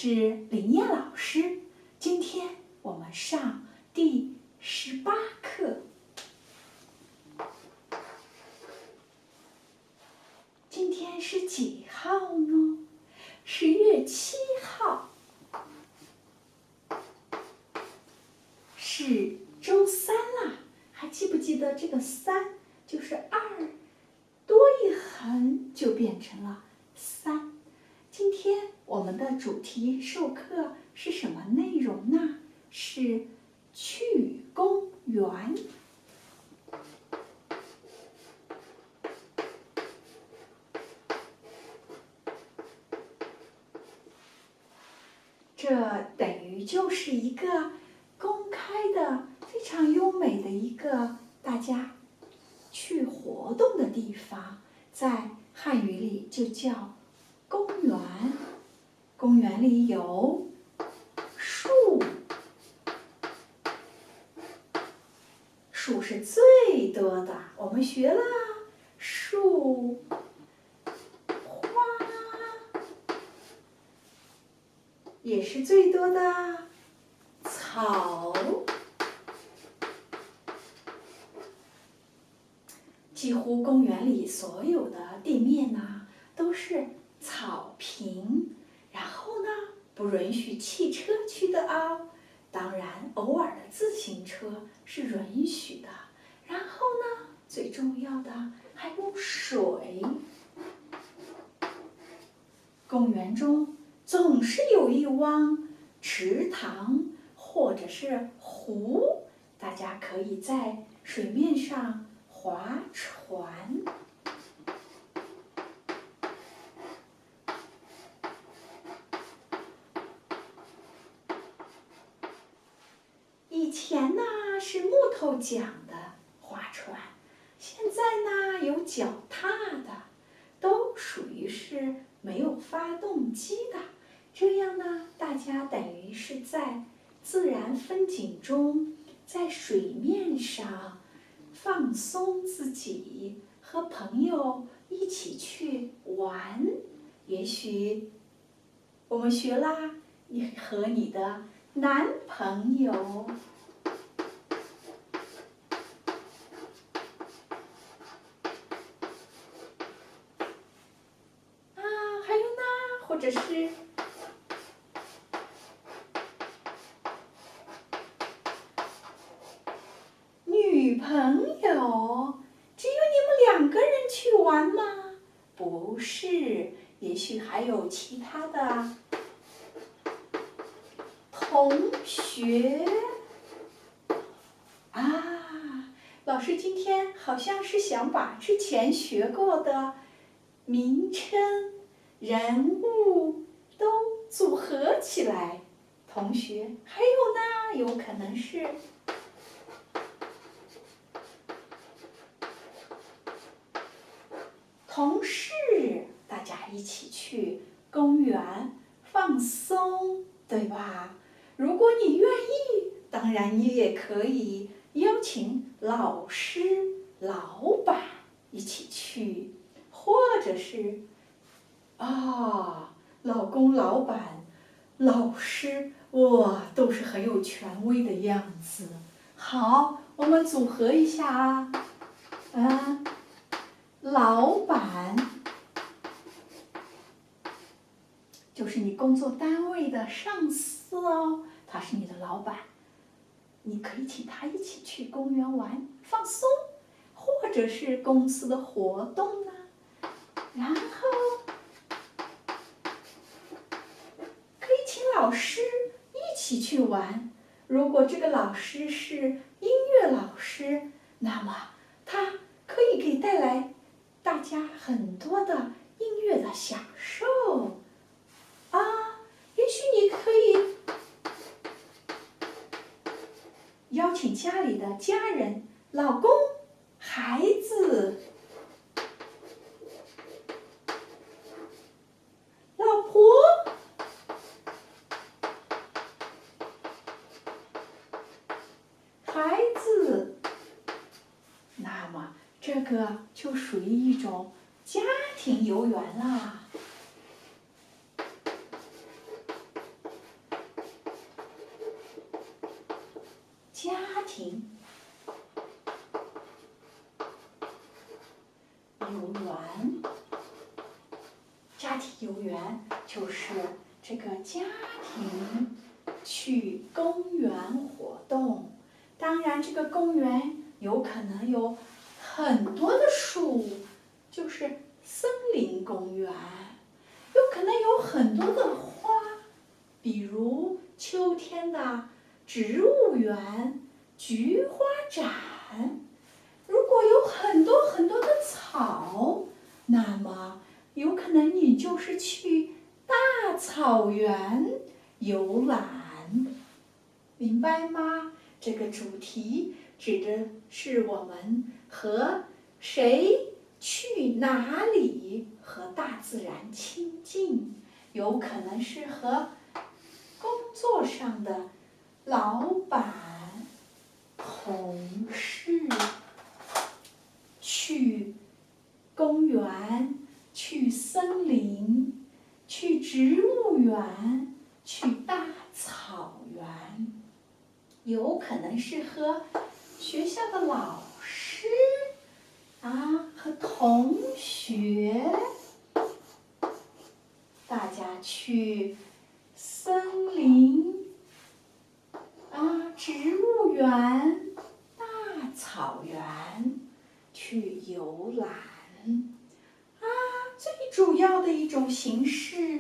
是林燕老师。今天我们上第18课。今天是几号呢？10月7号，是周三啦。还记不记得这个3就是2多一横就变成了3。今天我们的主题授课是什么内容呢？是去公园。这等于就是一个公开的、非常优美的一个大家去活动的地方，在汉语里就叫公园。公园里有树，树是最多的。我们学了树、花也是最多的，草。几乎公园里所有的地面呢都是草坪，然后呢不允许汽车去的啊，当然偶尔的自行车是允许的。然后呢，最重要的还有水。公园中总是有一汪池塘或者是湖，大家可以在水面上划船。以前呢是木头桨的划船，现在呢有脚踏的，都属于是没有发动机的。这样呢，大家等于是在自然风景中，在水面上放松自己，和朋友一起去玩。也许我们学啦，你和你的男朋友还有呢，或者是女朋友，只有你们2个人去玩吗？不是，也许还有其他的同学啊。老师今天好像是想把之前学过的名称、人物都组合起来。同学，还有呢，有可能是同事，大家一起去公园放松，对吧？如果你愿意，当然你也可以邀请老师、老板一起去，或者是老公、老板、老师，哇，都是很有权威的样子。好，我们组合一下啊。老板就是你工作单位的上司哦，他是你的老板，你可以请他一起去公园玩放松，或者是公司的活动呢。然后可以请老师一起去玩。如果这个老师是音乐老师，那么他可以给带来大家很多的音乐的享受啊。也许你可以邀请家里的家人、老公、孩子、老婆，孩子，那么这个就属于一种家庭游园啦。游园。家庭游园就是这个家庭去公园活动。当然，这个公园有可能有很多的树，就是森林公园；有可能有很多的花，比如秋天的植物园、菊花展。如果有很多很多的草，那么有可能你就是去大草原游览，明白吗？这个主题指的是我们和谁去哪里和大自然亲近，有可能是和工作上的老板、同事去公园，去森林，去植物园，去大草原。有可能是和学校的老师和同学，大家去森林植物园、大草原去游览最主要的一种形式，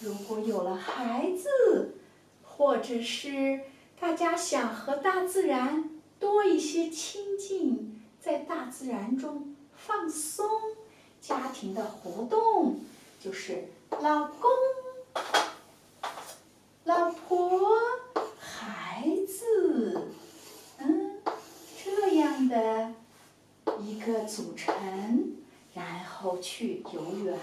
如果有了孩子，或者是大家想和大自然多一些亲近，在大自然中放松，家庭的活动就是老公、老婆、孩子，这样的一个组成，然后去游园。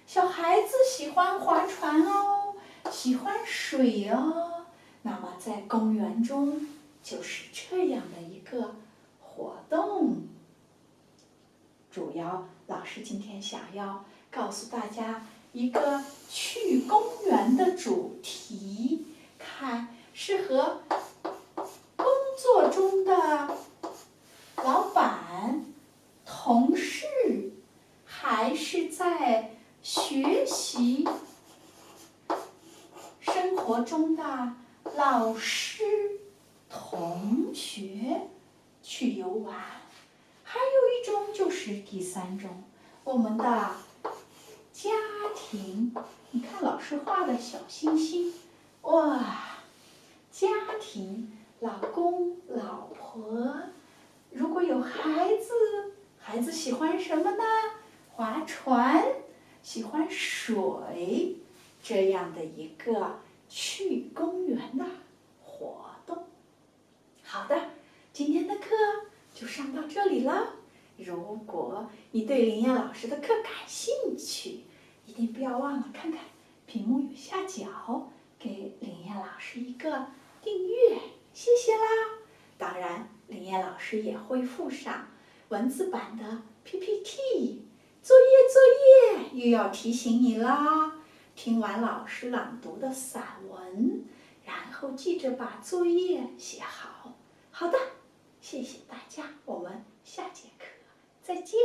小孩子喜欢划船哦，喜欢水哦。那么在公园中就是这样的一个活动。主要老师今天想要告诉大家一个去公园的主题，看是和工作中的老板、同事，还是在学习生活中的老师、同学去游玩。还有一种就是第三种，我们的家庭。你看老师画的小星星，哇！家庭，老公、老婆，如果有孩子，孩子喜欢什么呢？划船，喜欢水，这样的一个去公园的活动。好的，今天的课就上到这里了。如果你对林燕老师的课感兴趣，一定不要忘了看看屏幕右下角，给林燕老师一个订阅，谢谢啦！当然，林燕老师也会附上文字版的 PPT。作业又要提醒你啦！听完老师朗读的散文，然后记着把作业写好。好的，谢谢大家，我们下节课再见。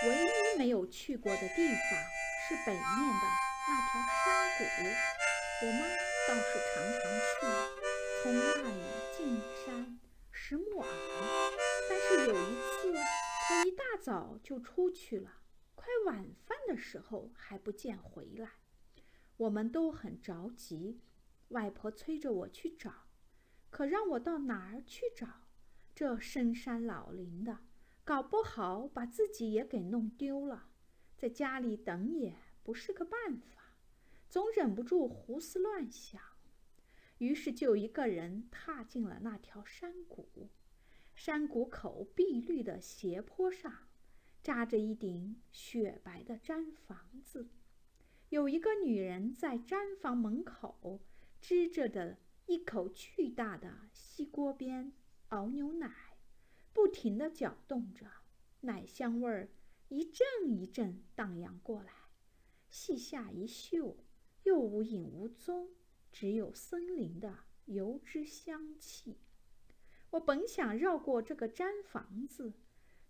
唯一没有去过的地方是北面的那条山谷，我妈倒是常常去，从那里进山拾木耳。但是有一次，她一大早就出去了，快晚饭的时候还不见回来。我们都很着急，外婆催着我去找，可让我到哪儿去找？这深山老林的，搞不好把自己也给弄丢了，在家里等也不是个办法，总忍不住胡思乱想。于是就一个人踏进了那条山谷。山谷口碧绿的斜坡上，扎着一顶雪白的毡房子，有一个女人在毡房门口支着的一口巨大的锡锅边熬牛奶，不停地搅动着，奶香味儿一阵一阵荡漾过来。细下一嗅，又无影无踪，只有森林的油脂香气。我本想绕过这个毡房子，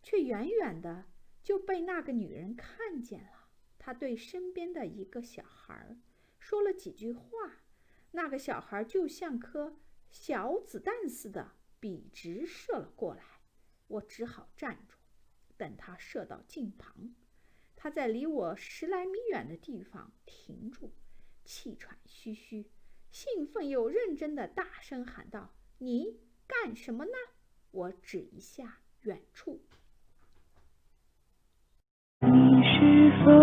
却远远的就被那个女人看见了。她对身边的一个小孩说了几句话，那个小孩就像颗小子弹似的笔直射了过来。我只好站住，等他射到近旁。他在离我10来米远的地方停住，气喘吁吁，兴奋又认真地大声喊道：“你干什么呢？”我指一下远处。你是否